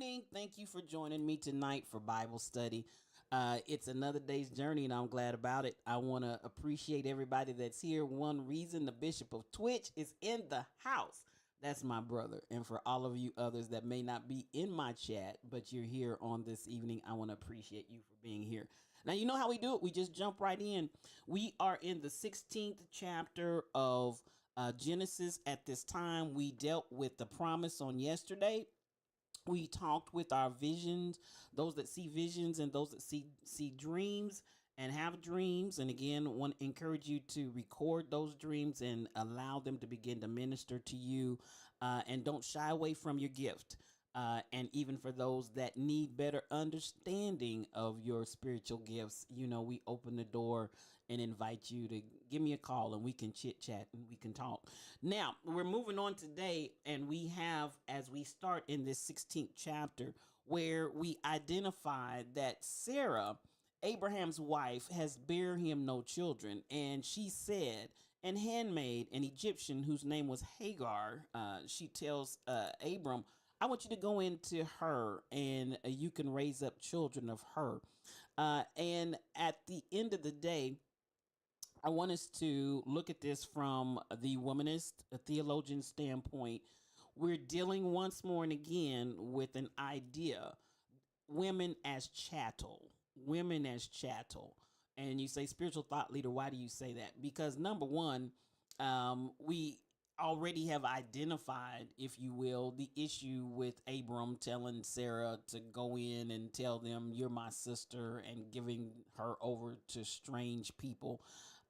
evening. Thank you for joining me tonight for Bible study. It's another day's journey, and I'm glad about it. I want to appreciate everybody that's here. One reason the Bishop of Twitch is in the house. That's my brother. And for all of you others that may not be in my chat, but you're here on this evening, I want to appreciate you for being here. Now, you know how we do it. We just jump right in. We are in the 16th chapter of Genesis at this time. We dealt with the promise on yesterday. We talked with our visions, those that see visions and those that see dreams and have dreams. And again, want to encourage you to record those dreams and allow them to begin to minister to you. And don't shy away from your gift. And even for those that need better understanding of your spiritual gifts, you know, we open the door and invite you to give me a call and we can chit chat and we can talk. Now, we're moving on today, and we have, as we start in this 16th chapter, where we identify that Sarah, Abraham's wife, has bare him no children, and she said, an handmaid, an Egyptian whose name was Hagar, she tells Abram, I want you to go into her and you can raise up children of her. And at the end of the day, I want us to look at this from the womanist theologian standpoint. We're dealing once more and again with an idea: women as chattel, women as chattel. And you say, spiritual thought leader, why do you say that? Because number one, we already have identified, if you will, the issue with Abram telling Sarah to go in and tell them, you're my sister, and giving her over to strange people.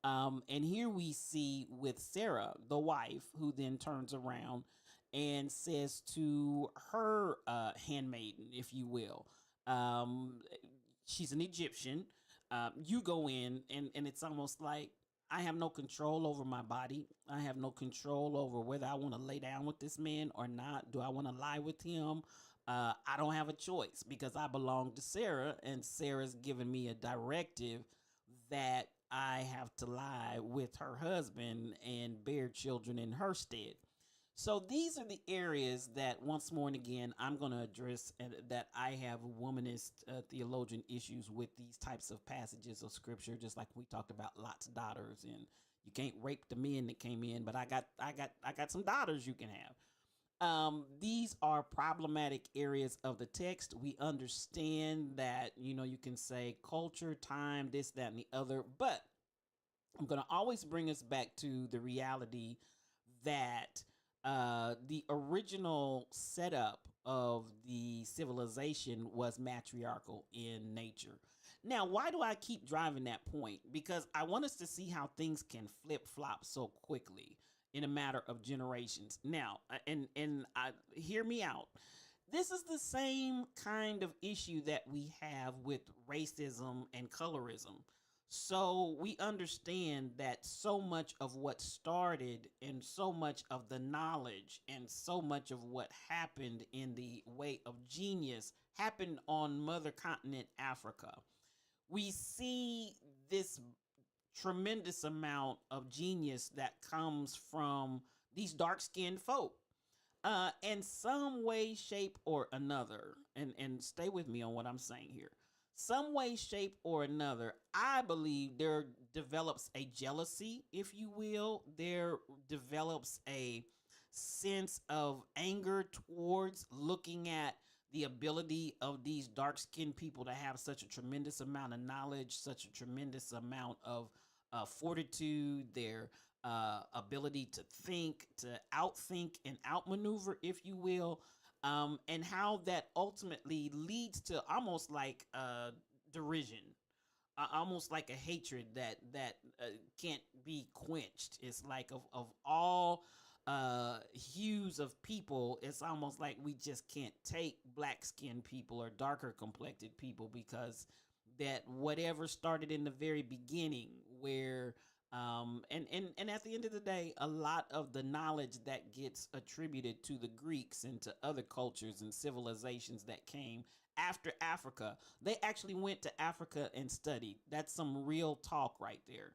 And here we see with Sarah, the wife, who then turns around and says to her handmaiden, if you will, she's an Egyptian. You go in, and it's almost like, I have no control over my body. I have no control over whether I want to lay down with this man or not. Do I want to lie with him? I don't have a choice because I belong to Sarah, and Sarah's given me a directive that I have to lie with her husband and bear children in her stead. So these are the areas that, once more and again, I'm going to address, and that I have womanist theologian issues with these types of passages of scripture. Just like we talked about Lot's daughters, and you can't rape the men that came in, but I got some daughters you can have. These are problematic areas of the text. We understand that, you know, you can say culture, time, this, that, and the other, but I'm going to always bring us back to the reality that the original setup of the civilization was matriarchal in nature. Now, why do I keep driving that point? Because I want us to see how things can flip flop so quickly in a matter of generations. Now, and hear me out. This is the same kind of issue that we have with racism and colorism. So we understand that so much of what started, and so much of the knowledge, and so much of what happened in the way of genius happened on mother continent Africa. We see this tremendous amount of genius that comes from these dark skinned folk. In some way, shape, or another, and stay with me on what I'm saying here. Some way, shape, or another, I believe there develops a jealousy, if you will. There develops a sense of anger towards looking at the ability of these dark skinned people to have such a tremendous amount of knowledge, such a tremendous amount of fortitude, their ability to think, to outthink and outmaneuver, if you will, and how that ultimately leads to almost like derision, almost like a hatred that can't be quenched. It's like of all hues of people, it's almost like we just can't take black skinned people or darker complected people, because that whatever started in the very beginning, where and at the end of the day, a lot of the knowledge that gets attributed to the Greeks and to other cultures and civilizations that came after Africa. They actually went to Africa and studied. That's some real talk right there.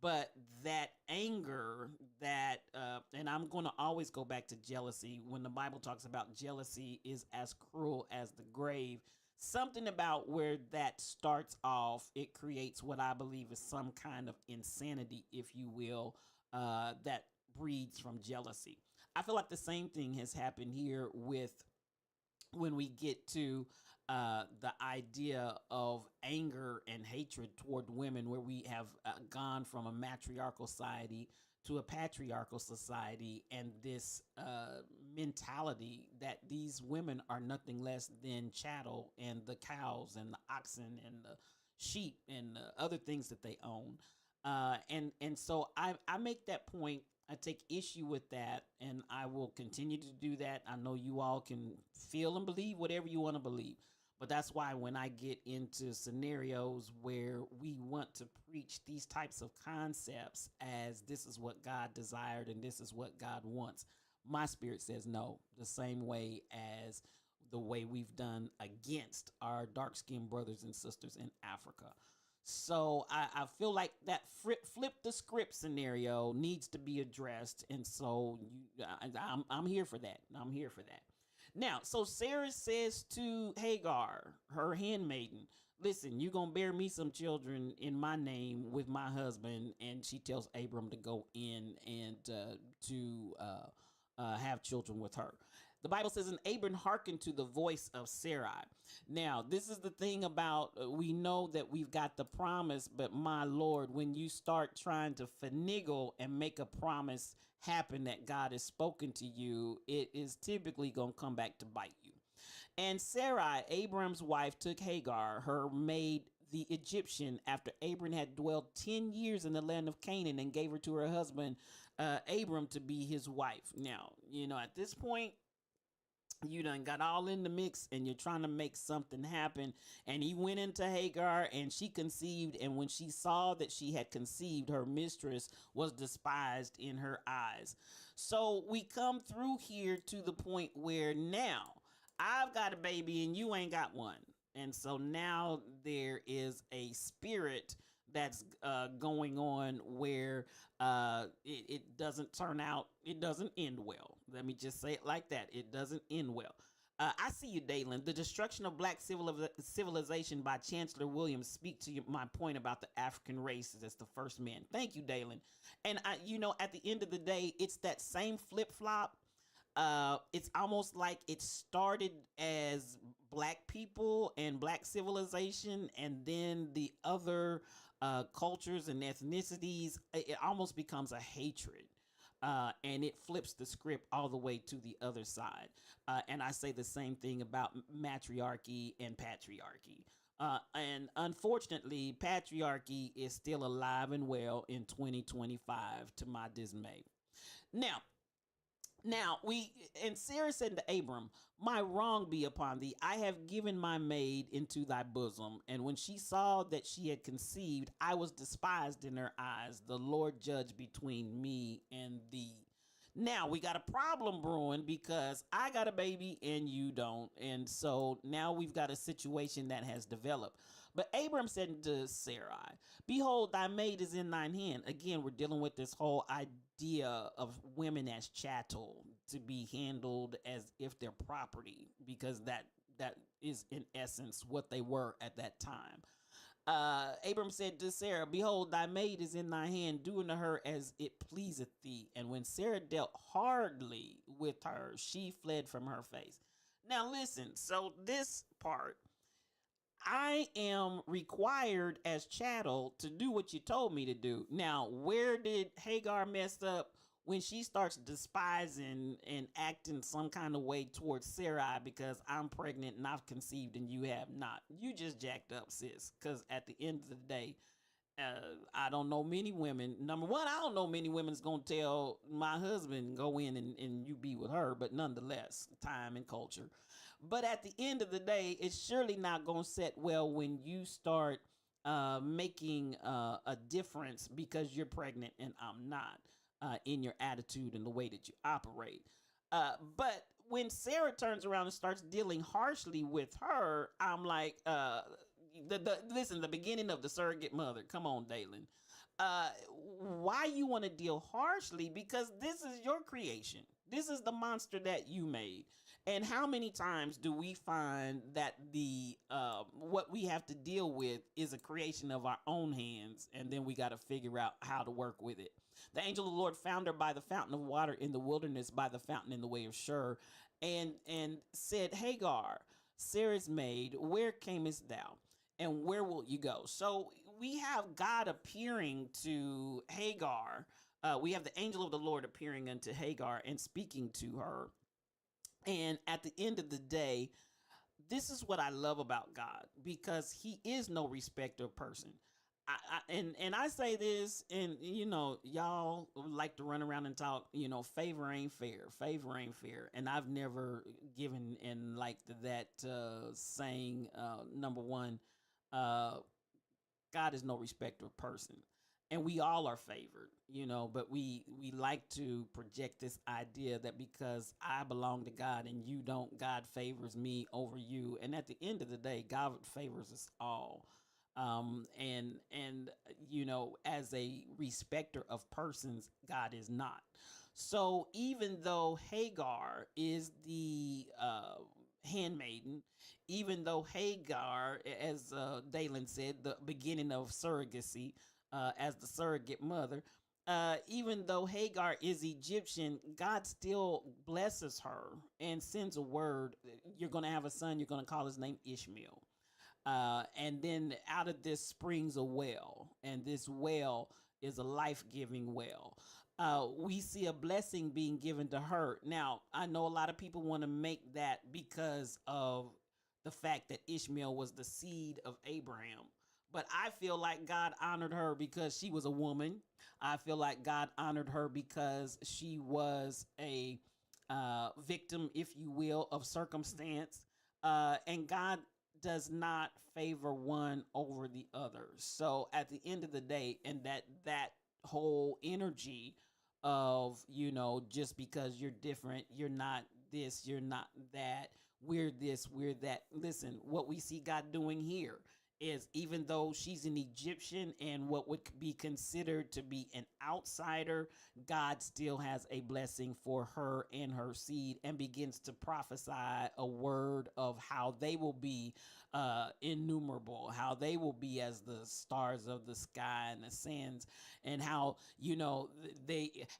But that anger, and I'm going to always go back to jealousy when the Bible talks about jealousy is as cruel as the grave. Something about where that starts off, it creates what I believe is some kind of insanity, if you will, that breeds from jealousy. I feel like the same thing has happened here with when we get to the idea of anger and hatred toward women, where we have gone from a matriarchal society to a patriarchal society, and this mentality that these women are nothing less than chattel, and the cows and the oxen and the sheep and the other things that they own. And so I make that point. I take issue with that, and I will continue to do that. I know you all can feel and believe whatever you want to believe, but that's why when I get into scenarios where we want to preach these types of concepts as this is what God desired and this is what God wants, my spirit says no, the same way as the way we've done against our dark skinned brothers and sisters in Africa. So I feel like that flip the script scenario needs to be addressed, and so I'm here for that. I'm here for that. Now, so Sarah says to Hagar, her handmaiden, "Listen, you're gonna bear me some children in my name with my husband," and she tells Abram to go in and have children with her. The Bible says, and Abram hearkened to the voice of Sarai. Now, this is the thing about we know that we've got the promise, but my Lord, when you start trying to finagle and make a promise happen that God has spoken to you, it is typically going to come back to bite you. And Sarai, Abram's wife, took Hagar, her maid, the Egyptian, after Abram had dwelt 10 years in the land of Canaan, and gave her to her husband, Abram, to be his wife. Now, at this point, you done got all in the mix and you're trying to make something happen. And he went into Hagar and she conceived. And when she saw that she had conceived, her mistress was despised in her eyes. So we come through here to the point where now I've got a baby and you ain't got one. And so now there is a spirit that's going on where it doesn't turn out, it doesn't end well. Let me just say it like that. It doesn't end well. I see you, Dalen. The destruction of black civilization by Chancellor Williams speak to my point about the African race as the first man. Thank you, Dalen. And at the end of the day, it's that same flip flop. It's almost like it started as black people and black civilization, and then the other cultures and ethnicities, it almost becomes a hatred. And it flips the script all the way to the other side. And I say the same thing about matriarchy and patriarchy. And unfortunately, patriarchy is still alive and well in 2025, to my dismay. Now Sarah said to Abram, "My wrong be upon thee. I have given my maid into thy bosom. And when she saw that she had conceived, I was despised in her eyes. The Lord judge between me and thee." Now we got a problem brewing because I got a baby and you don't. And so now we've got a situation that has developed. But Abram said to Sarai, "Behold, thy maid is in thine hand." Again, we're dealing with this whole idea of women as chattel, to be handled as if they're property, because that is in essence what they were at that time. Abram said to Sarah, "Behold, thy maid is in thy hand. Do unto her as it pleaseth thee." And when Sarah dealt hardly with her, she fled from her face. Now listen, so this part, I am required as chattel to do what you told me to do. Now, where did Hagar mess up? When she starts despising and acting some kind of way towards Sarai because I'm pregnant and I've conceived and you have not. You just jacked up, sis. Because at the end of the day, I don't know many women. Number one, I don't know many women's going to tell my husband, go in and you be with her. But nonetheless, time and culture. But at the end of the day, it's surely not going to set well when you start making a difference because you're pregnant and I'm not, in your attitude and the way that you operate. But when Sarah turns around and starts dealing harshly with her, I'm like, the listen, the beginning of the surrogate mother. Come on, Dalen. Why you want to deal harshly? Because this is your creation. This is the monster that you made. And how many times do we find that the what we have to deal with is a creation of our own hands, and then we got to figure out how to work with it. The angel of the Lord found her by the fountain of water in the wilderness, by the fountain in the way of Shur, and said, Hagar, Sarah's maid, where camest thou, and where will you go? So we have God appearing to Hagar. We have the angel of the Lord appearing unto Hagar and speaking to her. And at the end of the day, this is what I love about God, because he is no respecter of person. And I say this, and y'all like to run around and talk, favor ain't fair, favor ain't fair, and I've never given in like that saying. Number one, God is no respecter of person, and we all are favored, but we like to project this idea that because I belong to God and you don't, God favors me over you. And at the end of the day, God favors us all. And as a respecter of persons, God is not. So even though Hagar is the handmaiden, even though Hagar, as Dalen said, the beginning of surrogacy, as the surrogate mother, even though Hagar is Egyptian, God still blesses her and sends a word. You're going to have a son. You're going to call his name Ishmael. And then out of this springs a well, and this well is a life-giving well. We see a blessing being given to her. Now, I know a lot of people want to make that because of the fact that Ishmael was the seed of Abraham. But I feel like God honored her because she was a woman. I feel like God honored her because she was a victim, if you will, of circumstance. And God does not favor one over the other. So at the end of the day, and that whole energy of, just because you're different, you're not this, you're not that, we're this, we're that. Listen, what we see God doing here is, even though she's an Egyptian and what would be considered to be an outsider, God still has a blessing for her and her seed, and begins to prophesy a word of how they will be innumerable, how they will be as the stars of the sky and the sands, and how,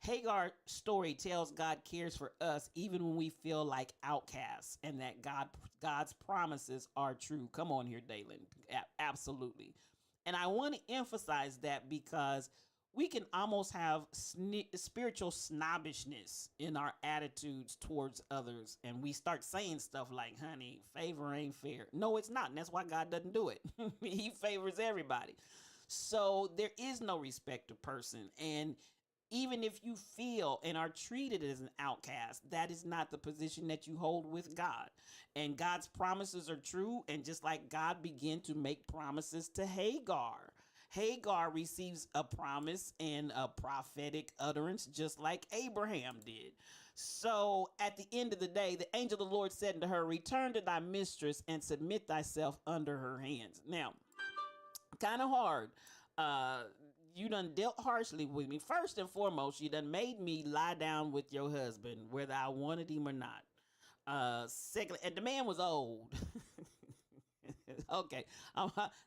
Hagar story tells God cares for us even when we feel like outcasts, and that God's promises are true. Come on here, Dalen. Absolutely. And I want to emphasize that because we can almost have spiritual snobbishness in our attitudes towards others. And we start saying stuff like, honey, favor ain't fair. No, it's not. And that's why God doesn't do it. He favors everybody. So there is no respect of person. And even if you feel and are treated as an outcast, that is not the position that you hold with God. And God's promises are true. And just like God began to make promises to Hagar, Hagar receives a promise and a prophetic utterance just like Abraham did. So at the end of the day, the angel of the Lord said unto her, return to thy mistress and submit thyself under her hands. Now, kind of hard. You done dealt harshly with me. First and foremost, you done made me lie down with your husband, whether I wanted him or not. Secondly, and the man was old. Okay,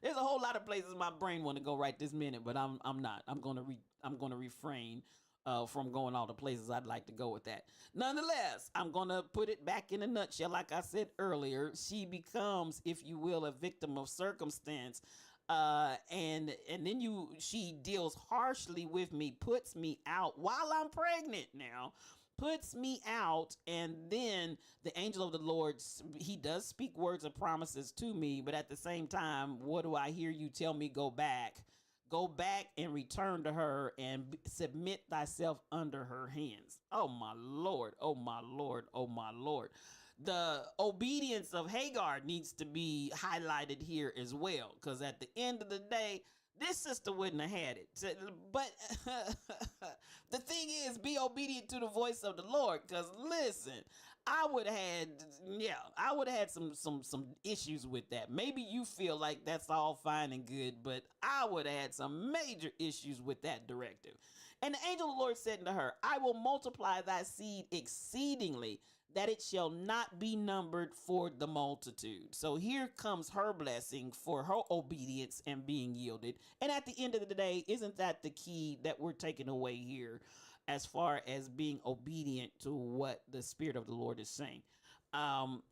there's a whole lot of places my brain want to go right this minute, but I'm not. I'm gonna refrain from going all the places I'd like to go with that. Nonetheless, I'm gonna put it back in a nutshell. Like I said earlier, she becomes, if you will, a victim of circumstance. And then she deals harshly with me, puts me out while I'm pregnant now, puts me out. And then the angel of the Lord, he does speak words of promises to me, but at the same time, what do I hear you tell me? Go back and return to her and submit thyself under her hands. Oh my Lord, oh my Lord, oh my Lord. The obedience of Hagar needs to be highlighted here as well, because at the end of the day, this sister wouldn't have had it. But the thing is, be obedient to the voice of the Lord, because listen, I would have had, yeah, I would have had some issues with that. Maybe you feel like that's all fine and good, but I would have had some major issues with that directive. And the angel of the Lord said unto her, I will multiply thy seed exceedingly, that it shall not be numbered for the multitude. So here comes her blessing for her obedience and being yielded. And at the end of the day, isn't that the key that we're taking away here as far as being obedient to what the Spirit of the Lord is saying? I'm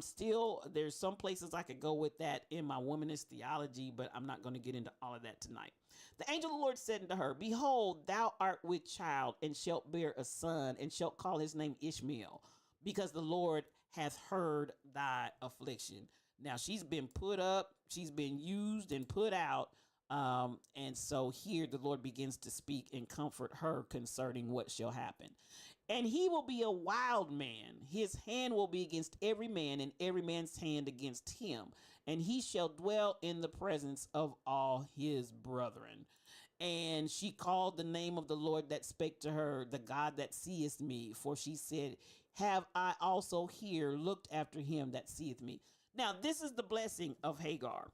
still, there's some places I could go with that in my womanist theology, but I'm not going to get into all of that tonight. The angel of the Lord said unto her, behold, thou art with child, and shalt bear a son, and shalt call his name Ishmael, because the Lord hath heard thy affliction. Now she's been put up, she's been used and put out. And so here the Lord begins to speak and comfort her concerning what shall happen. And he will be a wild man. His hand will be against every man, and every man's hand against him. And he shall dwell in the presence of all his brethren. And she called the name of the Lord that spake to her, the God that seeth me. For she said, have I also here looked after him that seeth me. Now, this is the blessing of Hagar.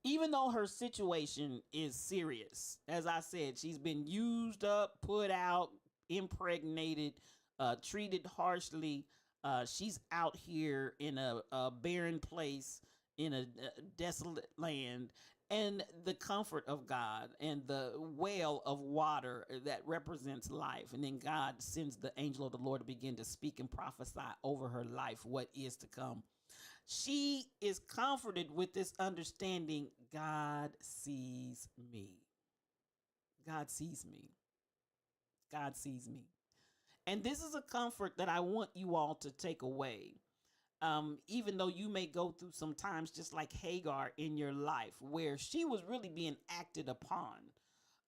Even though her situation is serious, as I said, she's been used up, put out, impregnated, treated harshly. She's out here in a barren place, in a desolate land, and the comfort of God and the well of water that represents life. And then God sends the angel of the Lord to begin to speak and prophesy over her life what is to come. She is comforted with this understanding. God sees me. God sees me. God sees me. And this is a comfort that I want you all to take away. Even though you may go through some times just like Hagar in your life where she was really being acted upon.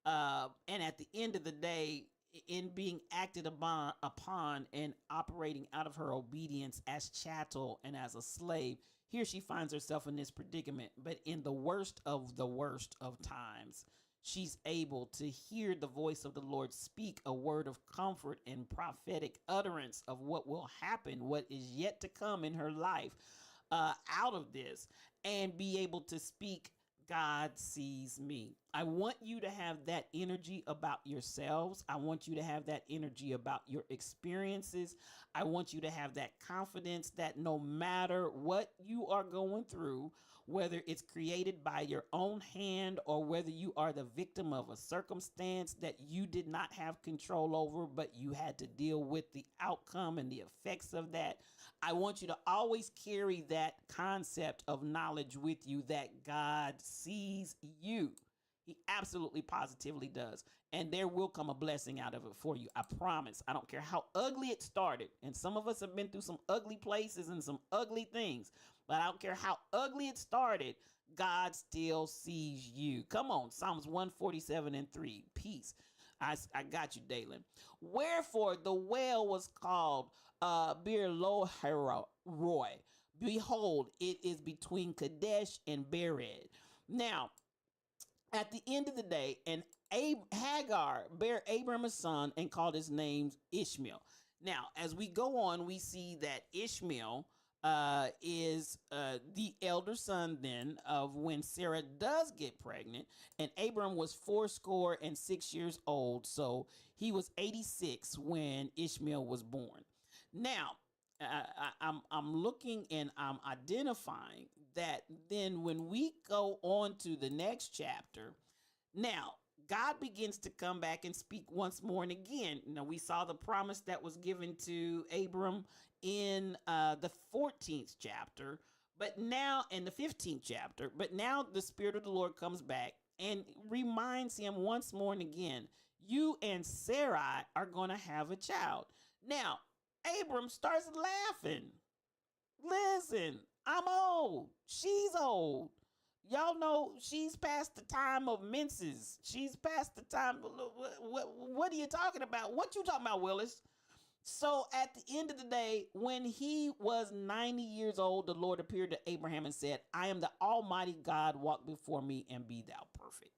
And at the end of the day, in being acted upon and operating out of her obedience as chattel and as a slave, here she finds herself in this predicament. But in the worst of times, she's able to hear the voice of the Lord speak a word of comfort and prophetic utterance of what will happen, what is yet to come in her life out of this, and be able to speak, God sees me. I want you to have that energy about yourselves. I want you to have that energy about your experiences. I want you to have that confidence that no matter what you are going through, whether it's created by your own hand or whether you are the victim of a circumstance that you did not have control over, but you had to deal with the outcome and the effects of that. I want you to always carry that concept of knowledge with you that God sees you. He absolutely positively does. And there will come a blessing out of it for you. I promise. I don't care how ugly it started. And some of us have been through some ugly places and some ugly things. But I don't care how ugly it started. God still sees you. Come on. Psalms 147:3. Peace. I got you, Dalen. Wherefore the well was called Beer Roy. Behold, it is between Kadesh and Bered. Now, at the end of the day, and Hagar bare Abram a son and called his name Ishmael. Now, as we go on, we see that Ishmael is the elder son then of when Sarah does get pregnant, and Abram was 86 old, so he was 86 when Ishmael was born. Now, I'm looking and I'm identifying that then when we go on to the next chapter, now God begins to come back and speak once more and again. Now we saw the promise that was given to Abram in the 14th chapter, but now in the 15th chapter, but now the Spirit of the Lord comes back and reminds him once more and again, you and Sarai are going to have a child. Now, Abram starts laughing. Listen, I'm old. She's old. Y'all know she's past the time of menses. She's past the time. What are you talking about? What you talking about, Willis? So at the end of the day, when he was 90 years old, the Lord appeared to Abraham and said, I am the Almighty God, walk before me and be thou perfect.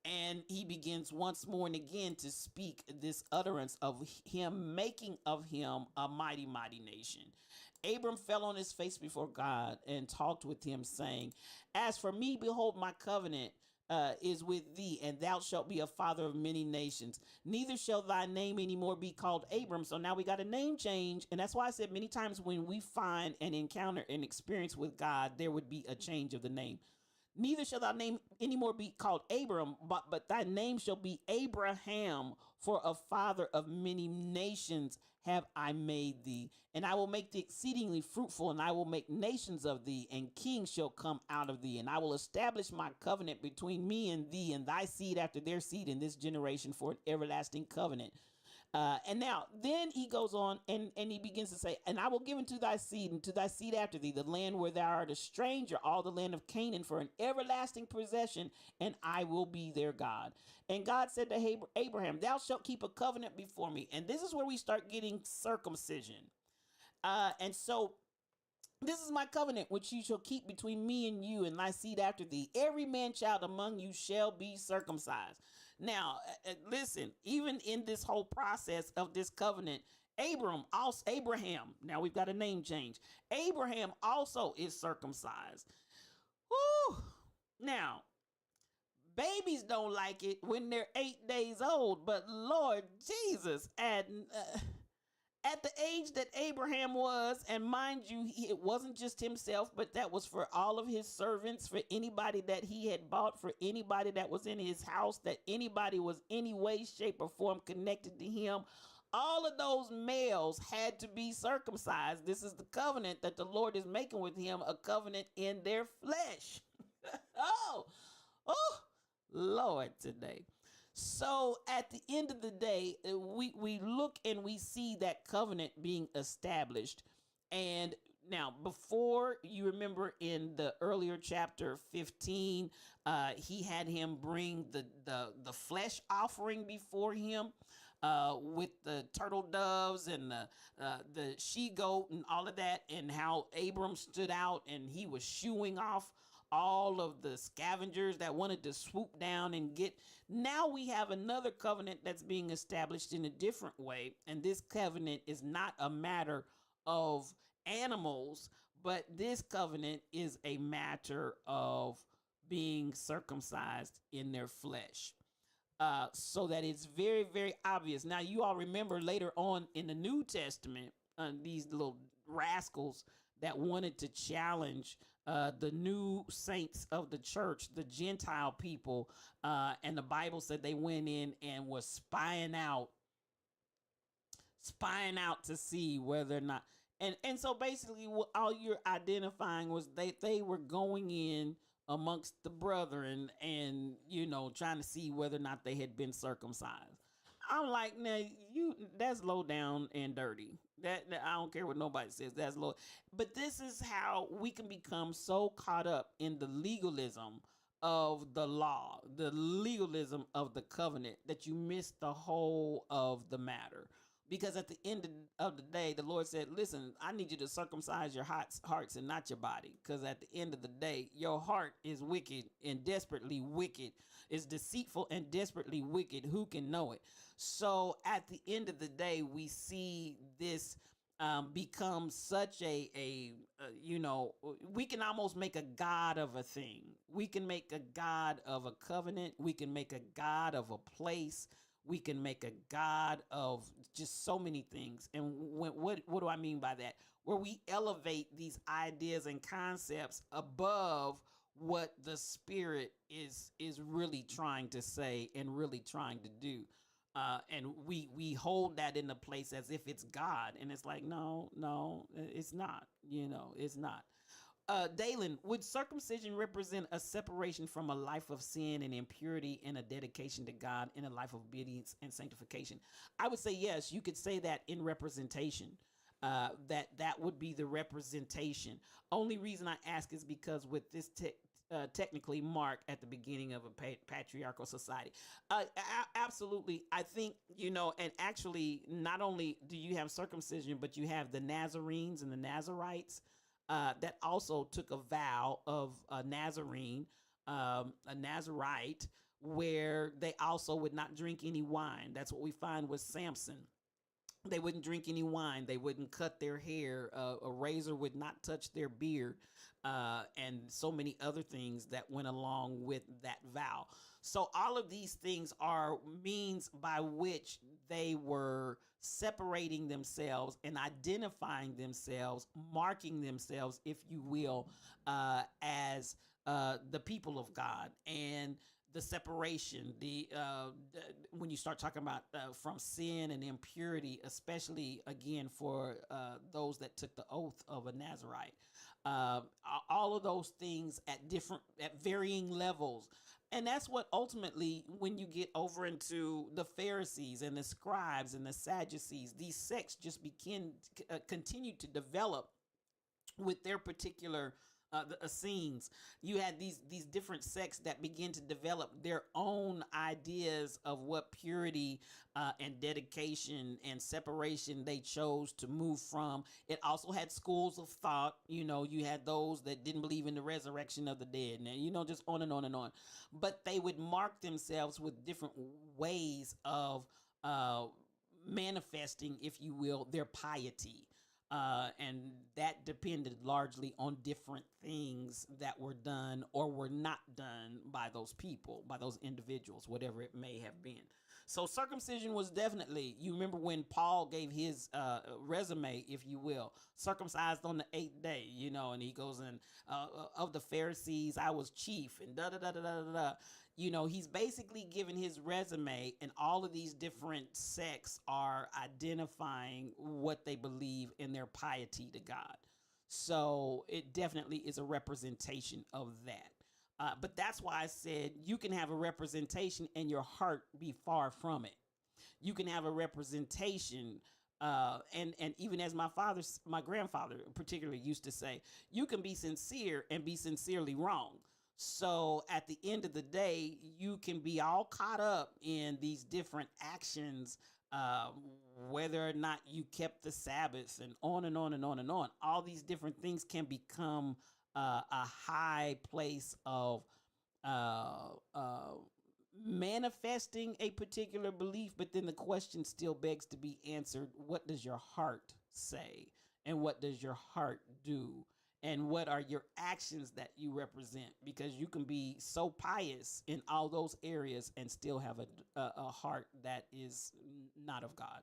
And he begins once more and again to speak this utterance of him making of him a mighty, mighty nation. Abram fell on his face before God and talked with him, saying, As for me, behold, my covenant is with thee, and thou shalt be a father of many nations. Neither shall thy name anymore be called Abram. So now we got a name change. And that's why I said many times when we find an encounter and experience with God, there would be a change of the name. Neither shall thy name anymore be called Abram, but thy name shall be Abraham, for a father of many nations have I made thee. And I will make thee exceedingly fruitful, and I will make nations of thee, and kings shall come out of thee. And I will establish my covenant between me and thee, and thy seed after their seed in this generation, for an everlasting covenant. And now, then he goes on and he begins to say, And I will give unto thy seed and to thy seed after thee the land where thou art a stranger, all the land of Canaan, for an everlasting possession, and I will be their God. And God said to Abraham, Thou shalt keep a covenant before me. And this is where we start getting circumcision. And so this is my covenant which you shall keep between me and you and thy seed after thee. Every man child among you shall be circumcised. Now, listen, even in this whole process of this covenant, Abraham, now we've got a name change. Abraham also is circumcised. Woo! Now, babies don't like it when they're 8 days old, but Lord Jesus, at the age that Abraham was, and mind you, it wasn't just himself, but that was for all of his servants, for anybody that he had bought, for anybody that was in his house, that anybody was any way, shape, or form connected to him. All of those males had to be circumcised. This is the covenant that the Lord is making with him, a covenant in their flesh. oh, Lord, today. So at the end of the day, we look and we see that covenant being established. And now, before, you remember in the earlier chapter 15, he had him bring the flesh offering before him, with the turtle doves and the she goat and all of that, and how Abram stood out and he was shooing off all of the scavengers that wanted to swoop down and get. Now we have another covenant that's being established in a different way. And this covenant is not a matter of animals, but this covenant is a matter of being circumcised in their flesh. So that it's very, very obvious. Now, you all remember later on in the New Testament, these little rascals that wanted to challenge the new saints of the church, the Gentile people, and the Bible said they went in and was spying out to see whether or not, and so basically what all you're identifying was they were going in amongst the brethren and trying to see whether or not they had been circumcised. I'm like, now that's low down and dirty. That I don't care what nobody says. That's low. But this is how we can become so caught up in the legalism of the law, the legalism of the covenant, that you miss the whole of the matter. Because at the end of the day, the Lord said, listen, I need you to circumcise your hearts and not your body. Because at the end of the day, your heart is wicked and desperately wicked. It's deceitful and desperately wicked. Who can know it? So at the end of the day, we see this become such we can almost make a god of a thing. We can make a god of a covenant. We can make a god of a place. We can make a god of just so many things. And what do I mean by that? Where we elevate these ideas and concepts above what the Spirit is really trying to say and really trying to do. And we hold that in the place as if it's God. And it's like, no, it's not. It's not. Dalen, would circumcision represent a separation from a life of sin and impurity and a dedication to God in a life of obedience and sanctification? I would say yes. You could say that in representation. That would be the representation. Only reason I ask is because with this technically mark at the beginning of a patriarchal society. Absolutely. I think, and actually not only do you have circumcision, but you have the Nazarenes and the Nazarites. That also took a vow of a Nazarene, a Nazarite, where they also would not drink any wine. That's what we find with Samson. They wouldn't drink any wine. They wouldn't cut their hair. A razor would not touch their beard, and so many other things that went along with that vow. So all of these things are means by which they were separating themselves and identifying themselves, marking themselves, if you will, as the people of God. And the separation, when you start talking about from sin and impurity, especially again for those that took the oath of a Nazarite, all of those things at varying levels. And that's what ultimately, when you get over into the Pharisees and the scribes and the Sadducees, these sects just continue to develop with their particular the Essenes. You had these different sects that begin to develop their own ideas of what purity and dedication and separation they chose to move from. It also had schools of thought. You had those that didn't believe in the resurrection of the dead, and just on and on and on. But they would mark themselves with different ways of manifesting, if you will, their piety. And that depended largely on different things that were done or were not done by those people, by those individuals, whatever it may have been. So circumcision was definitely, you remember when Paul gave his resume, if you will, circumcised on the 8th day, and he goes in, of the Pharisees, I was chief, and da da da da da da da. He's basically given his resume, and all of these different sects are identifying what they believe in their piety to God. So it definitely is a representation of that. But that's why I said you can have a representation and your heart be far from it. You can have a representation, and even as my grandfather particularly used to say, you can be sincere and be sincerely wrong. So at the end of the day, you can be all caught up in these different actions, whether or not you kept the Sabbath, and on and on and on and on. All these different things can become a high place of manifesting a particular belief, but then the question still begs to be answered: what does your heart say, and what does your heart do, and what are your actions that you represent? Because you can be so pious in all those areas and still have a heart that is not of God.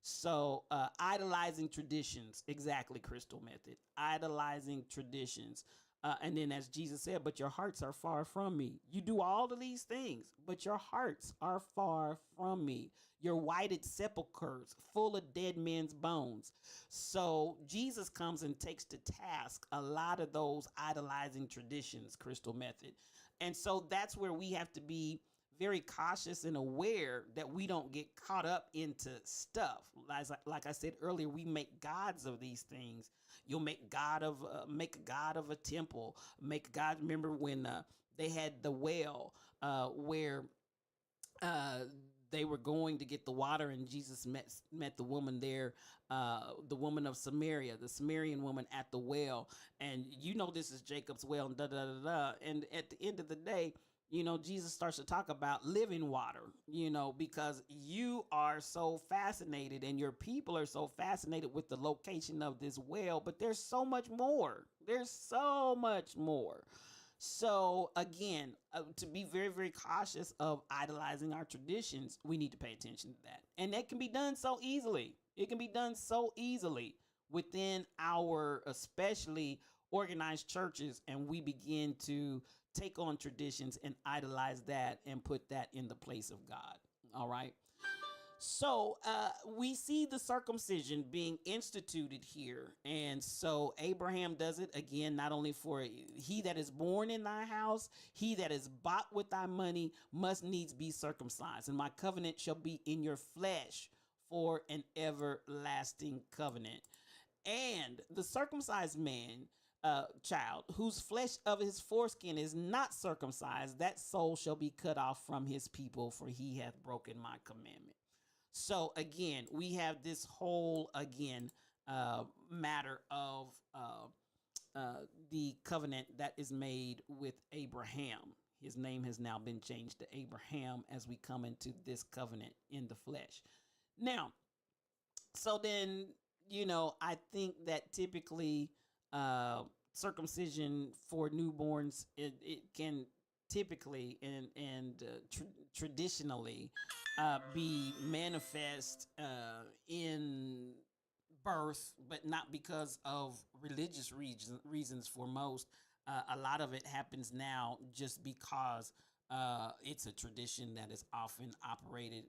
So idolizing traditions, exactly, Crystal Method, idolizing traditions. And then as Jesus said, but your hearts are far from me. You do all of these things, but your hearts are far from me. Your whited sepulchres full of dead men's bones. So Jesus comes and takes to task a lot of those idolizing traditions, Crystal Method. And so that's where we have to be very cautious and aware that we don't get caught up into stuff. Like I said earlier, we make gods of these things. You'll make a god of a temple. Make a god. Remember when they had the well where they were going to get the water, and Jesus met the woman there, the woman of Samaria, the Samaritan woman at the well. And this is Jacob's well, and da da da da. And at the end of the day, Jesus starts to talk about living water, because you are so fascinated and your people are so fascinated with the location of this well, but there's so much more. There's so much more. So again, to be very, very cautious of idolizing our traditions, we need to pay attention to that. And that can be done so easily. It can be done so easily within our especially organized churches, and we begin to take on traditions and idolize that and put that in the place of God. All right. So we see the circumcision being instituted here. And so Abraham does it again, not only for he that is born in thy house, he that is bought with thy money must needs be circumcised. And my covenant shall be in your flesh for an everlasting covenant. And the circumcised man, child, whose flesh of his foreskin is not circumcised, that soul shall be cut off from his people, for he hath broken my commandment. So again, we have this whole matter of the covenant that is made with Abraham His name has now been changed to Abraham as we come into this covenant in the flesh. Now, so then, I think that typically uh, circumcision for newborns, it can typically and traditionally be manifest in birth, but not because of religious reasons for most. A lot of it happens now just because it's a tradition that is often operated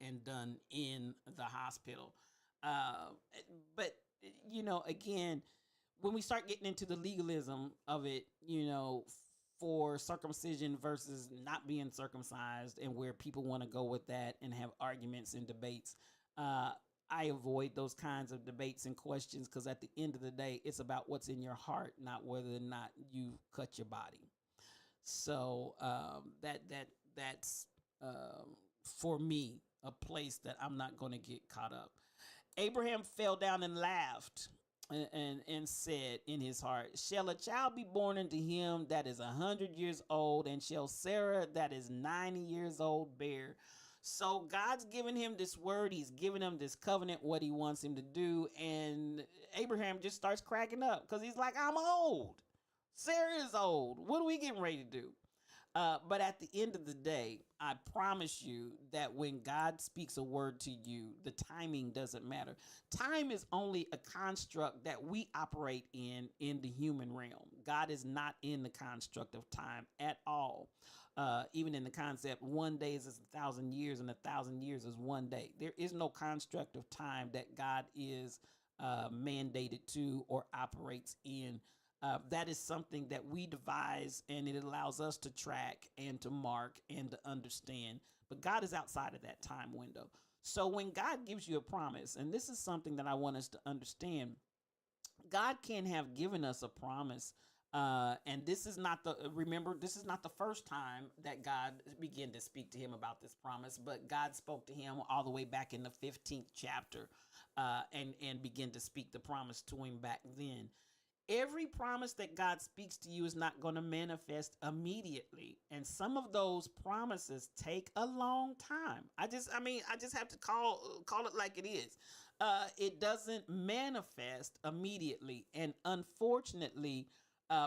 and done in the hospital. Uh, but, again, when we start getting into the legalism of it, for circumcision versus not being circumcised, and where people want to go with that and have arguments and debates, uh, I avoid those kinds of debates and questions, because at the end of the day, it's about what's in your heart, not whether or not you cut your body. So that's for me a place that I'm not going to get caught up. Abraham fell down and laughed and said in his heart, shall a child be born unto him that is 100 years old, and shall Sarah that is 90 years old bear? So God's given him this word. He's given him this covenant, what he wants him to do. And Abraham just starts cracking up because he's like, I'm old. Sarah is old. What are we getting ready to do? But at the end of the day, I promise you that when God speaks a word to you, the timing doesn't matter. Time is only a construct that we operate in the human realm. God is not in the construct of time at all. Even in the concept, one day is 1,000 years, and 1,000 years is one day. There is no construct of time that God is mandated to or operates in. That is something that we devise, and it allows us to track and to mark and to understand. But God is outside of that time window. So when God gives you a promise, and this is something that I want us to understand, God can have given us a promise. And this is not remember, this is not the first time that God began to speak to him about this promise, but God spoke to him all the way back in the 15th chapter, and began to speak the promise to him back then. Every promise that God speaks to you is not going to manifest immediately. And some of those promises take a long time. I just have to call it like it is. It doesn't manifest immediately. And unfortunately,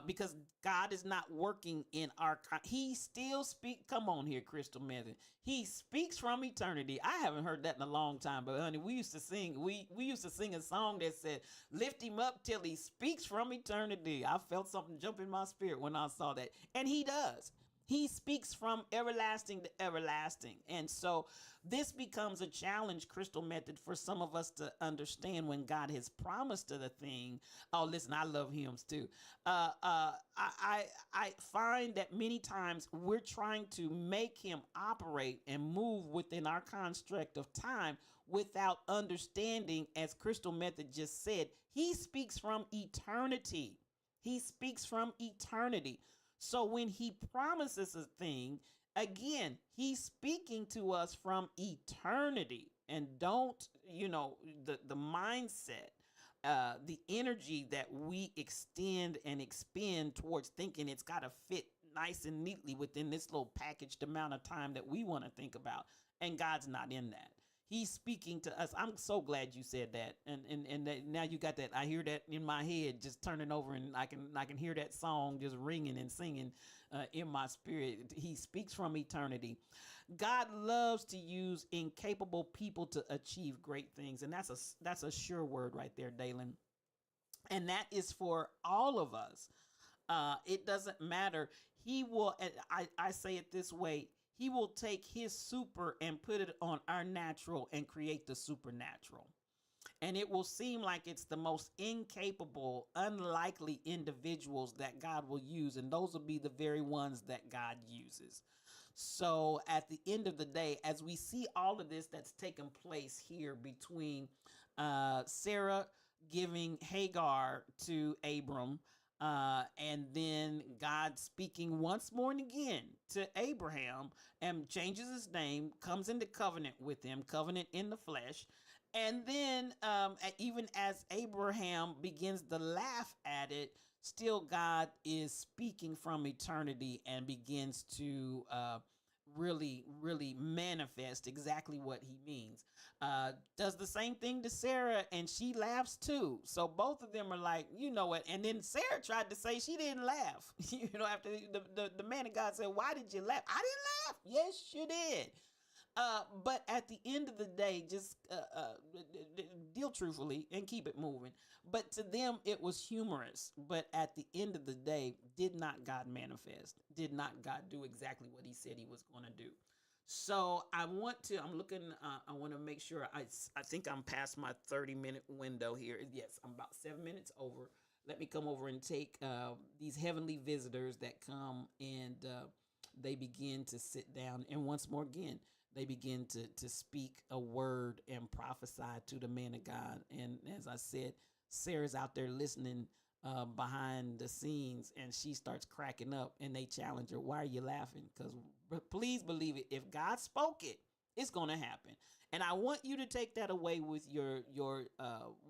because God is not working in he still speak. Come on here, Crystal Method. He speaks from eternity. I haven't heard that in a long time, but honey, we used to sing. We used to sing a song that said, "Lift him up till he speaks from eternity." I felt something jump in my spirit when I saw that, and he does. He speaks from everlasting to everlasting. And so this becomes a challenge, Crystal Method, for some of us to understand when God has promised a thing. Oh, listen, I love hymns too. I find that many times we're trying to make him operate and move within our construct of time without understanding, as Crystal Method just said, he speaks from eternity. He speaks from eternity. So when he promises a thing, again, he's speaking to us from eternity. And don't, the mindset, the energy that we extend and expend towards thinking it's got to fit nice and neatly within this little packaged amount of time that we want to think about. And God's not in that. He's speaking to us. I'm so glad you said that, and that now you got that. I hear that in my head, just turning over, and I can hear that song just ringing and singing in my spirit. He speaks from eternity. God loves to use incapable people to achieve great things, and that's a sure word right there, Dalen. And that is for all of us. It doesn't matter. He will. And I say it this way. He will take his super and put it on our natural and create the supernatural. And it will seem like it's the most incapable, unlikely individuals that God will use. And those will be the very ones that God uses. So at the end of the day, as we see all of this that's taken place here between Sarah giving Hagar to Abram, and then God speaking once more and again to Abraham, and changes his name, comes into covenant with him, covenant in the flesh. And then even as Abraham begins to laugh at it, still God is speaking from eternity and begins to really manifest exactly what he means. Does the same thing to Sarah, and she laughs too. So both of them are like, you know what? And then Sarah tried to say she didn't laugh. After the man of God said, "Why did you laugh?" I didn't laugh. Yes, you did. But at the end of the day, just deal truthfully and keep it moving. But to them, it was humorous. But at the end of the day, did not God manifest? Did not God do exactly what he said he was going to do? So I'm looking, I want to make sure, I think I'm past my 30-minute window here. Yes, I'm about 7 minutes over. Let me come over and take these heavenly visitors that come and they begin to sit down. And once more again, they begin to speak a word and prophesy to the man of God. And as I said, Sarah's out there listening behind the scenes, and she starts cracking up, and they challenge her, "Why are you laughing?" Because please believe it, if God spoke it, it's going to happen. And I want you to take that away with your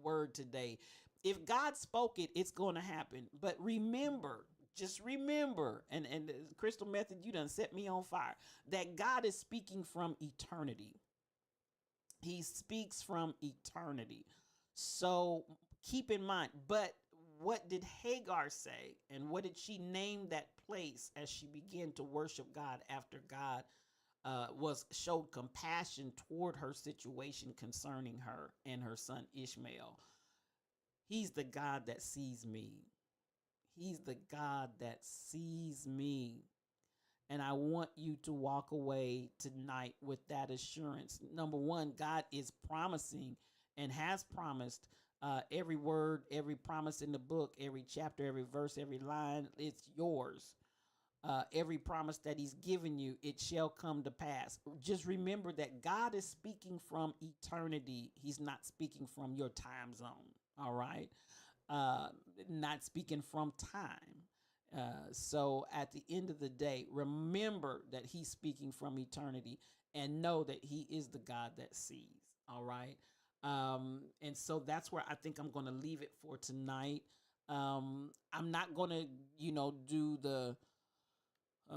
word today. If God spoke it, it's going to happen. But remember, just remember, and Crystal Method, you done set me on fire, that God is speaking from eternity. He speaks from eternity. So keep in mind, but what did Hagar say? And what did she name that place as she began to worship God after God was showed compassion toward her situation concerning her and her son Ishmael? He's the God that sees me. He's the God that sees me. And I want you to walk away tonight with that assurance. Number one, God is promising and has promised every word, every promise in the book, every chapter, every verse, every line, it's yours. Every promise that he's given you, it shall come to pass. Just remember that God is speaking from eternity. He's not speaking from your time zone. All right. Uh, Not speaking from time. So at the end of the day, remember that he's speaking from eternity and know that he is the God that sees. All right. And so that's where I think I'm going to leave it for tonight. I'm not going to, do the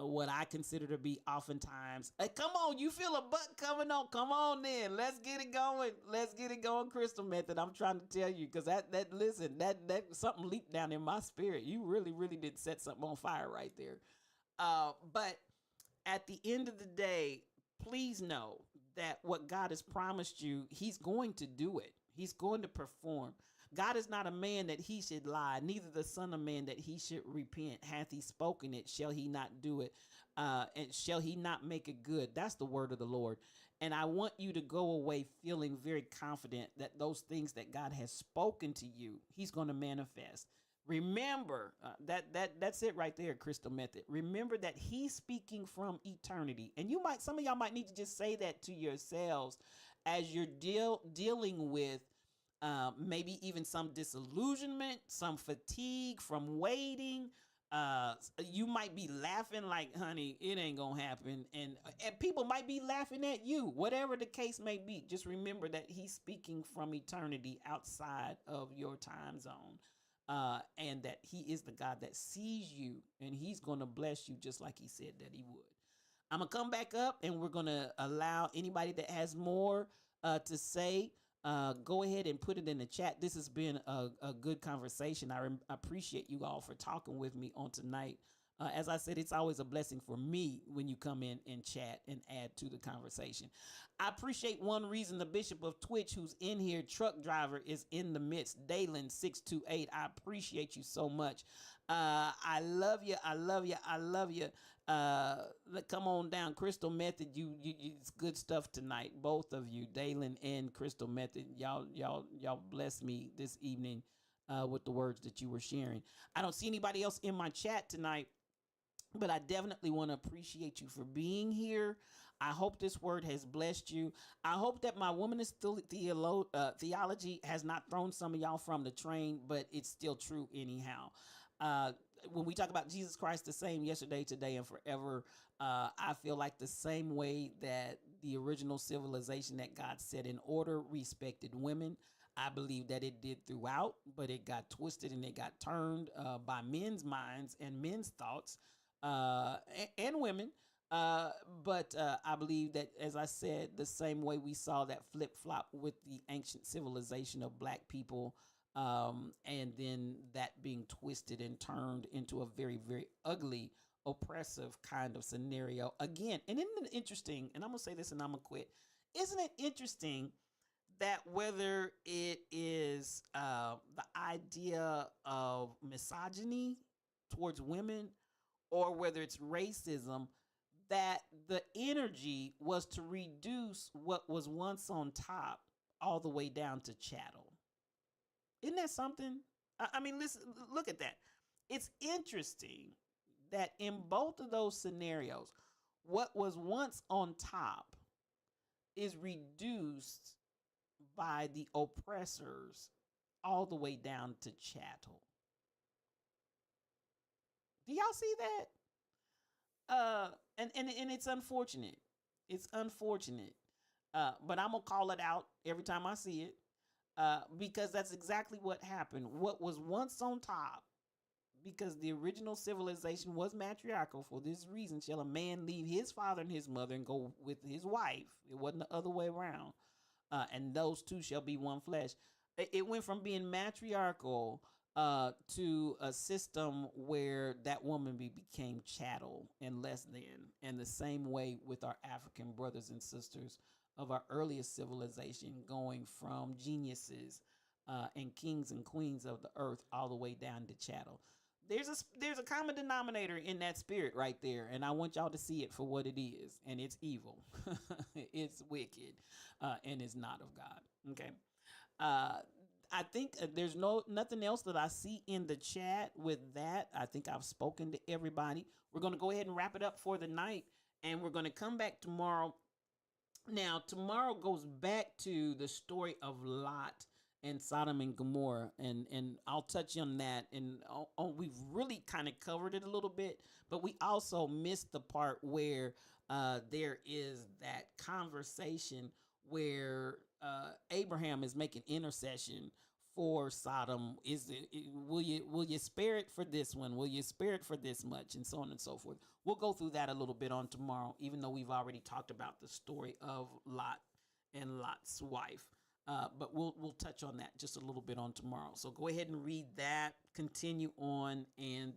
what I consider to be oftentimes, hey, come on, you feel a butt coming on. Come on then. Let's get it going. Let's get it going, Crystal Method. I'm trying to tell you, because that something leaped down in my spirit. You really did set something on fire right there. But at the end of the day, please know that what God has promised you, he's going to do it. He's going to perform. God is not a man that he should lie, neither the son of man that he should repent. Hath he spoken it, shall he not do it? And shall he not make it good? That's the word of the Lord. And I want you to go away feeling very confident that those things that God has spoken to you, he's going to manifest. Remember that's it right there, Crystal Method. Remember that he's speaking from eternity. And some of y'all might need to just say that to yourselves as you're dealing with maybe even some disillusionment, some fatigue from waiting. You might be laughing like, honey, it ain't gonna happen. And people might be laughing at you, whatever the case may be. Just remember that he's speaking from eternity outside of your time zone. And that he is the God that sees you, and he's going to bless you just like he said that he would. I'm going to come back up, and we're going to allow anybody that has more to say, go ahead and put it in the chat. This has been a good conversation. I appreciate you all for talking with me on tonight. As I said, it's always a blessing for me when you come in and chat and add to the conversation. I appreciate one reason the Bishop of Twitch, who's in here, truck driver, is in the midst. Dalen 628. I appreciate you so much. I love you. I love you. I love you. Come on down, Crystal Method. It's good stuff tonight. Both of you, Dalen and Crystal Method. Y'all bless me this evening with the words that you were sharing. I don't see anybody else in my chat tonight, but I definitely want to appreciate you for being here. I hope this word has blessed you. I hope that my womanist theology has not thrown some of y'all from the train, but it's still true anyhow. When we talk about Jesus Christ the same yesterday, today, and forever, I feel like the same way that the original civilization that God set in order respected women, I believe that it did throughout, but it got twisted and it got turned by men's minds and men's thoughts, and women. Uh, but I believe that, as I said, the same way we saw that flip flop with the ancient civilization of black people, and then that being twisted and turned into a very, very ugly, oppressive kind of scenario again. And isn't it interesting? And I'm gonna say this, and I'm gonna quit. Isn't it interesting that whether it is the idea of misogyny towards women or whether it's racism, that the energy was to reduce what was once on top all the way down to chattel. Isn't that something? I mean, listen, look at that. It's interesting that in both of those scenarios, what was once on top is reduced by the oppressors all the way down to chattel. Do y'all see that? And it's unfortunate. It's unfortunate. But I'm gonna call it out every time I see it. Because that's exactly what happened. What was once on top, because the original civilization was matriarchal. For this reason, shall a man leave his father and his mother and go with his wife. It wasn't the other way around. And those two shall be one flesh. It went from being matriarchal to a system where that woman became chattel and less than. And the same way with our African brothers and sisters of our earliest civilization, going from geniuses and kings and queens of the earth all the way down to chattel. There's a common denominator in that spirit right there, and I want y'all to see it for what it is, and it's evil, it's wicked, and it's not of God. Okay. Uh, I think there's nothing else that I see in the chat with that. I think I've spoken to everybody. We're going to go ahead and wrap it up for the night, and we're going to come back tomorrow. Now, tomorrow goes back to the story of Lot and Sodom and Gomorrah, and I'll touch on that. And we've really kind of covered it a little bit, but we also missed the part where there is that conversation where Abraham is making intercession for Sodom. Will you spare it for this one? Will you spare it for this much? And so on and so forth. We'll go through that a little bit on tomorrow, even though we've already talked about the story of Lot and Lot's wife. But we'll touch on that just a little bit on tomorrow. So go ahead and read that, continue on, and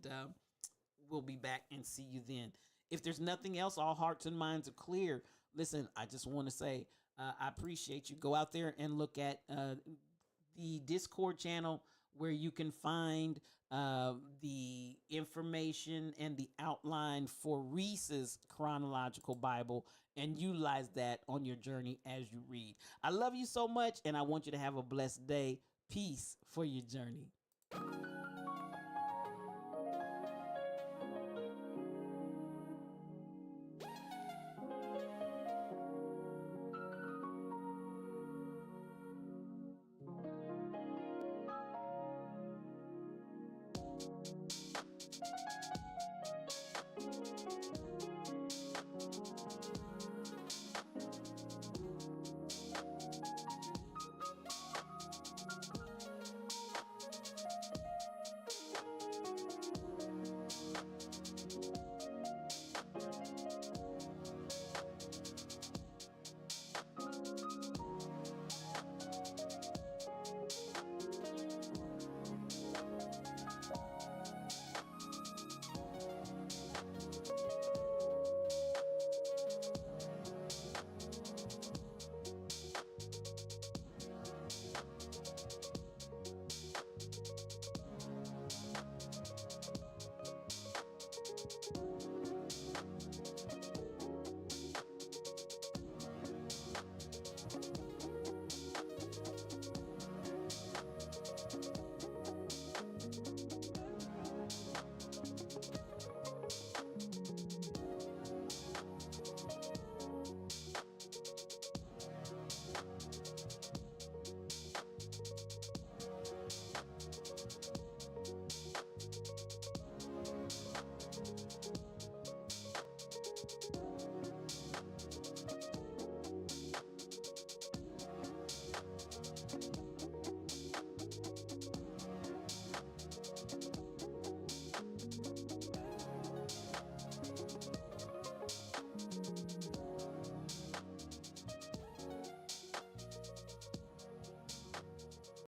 we'll be back and see you then. If there's nothing else, all hearts and minds are clear. Listen, I just want to say I appreciate you. Go out there and look at the Discord channel where you can find the information and the outline for Reese's chronological Bible and utilize that on your journey as you read. I love you so much, and I want you to have a blessed day. Peace for your journey.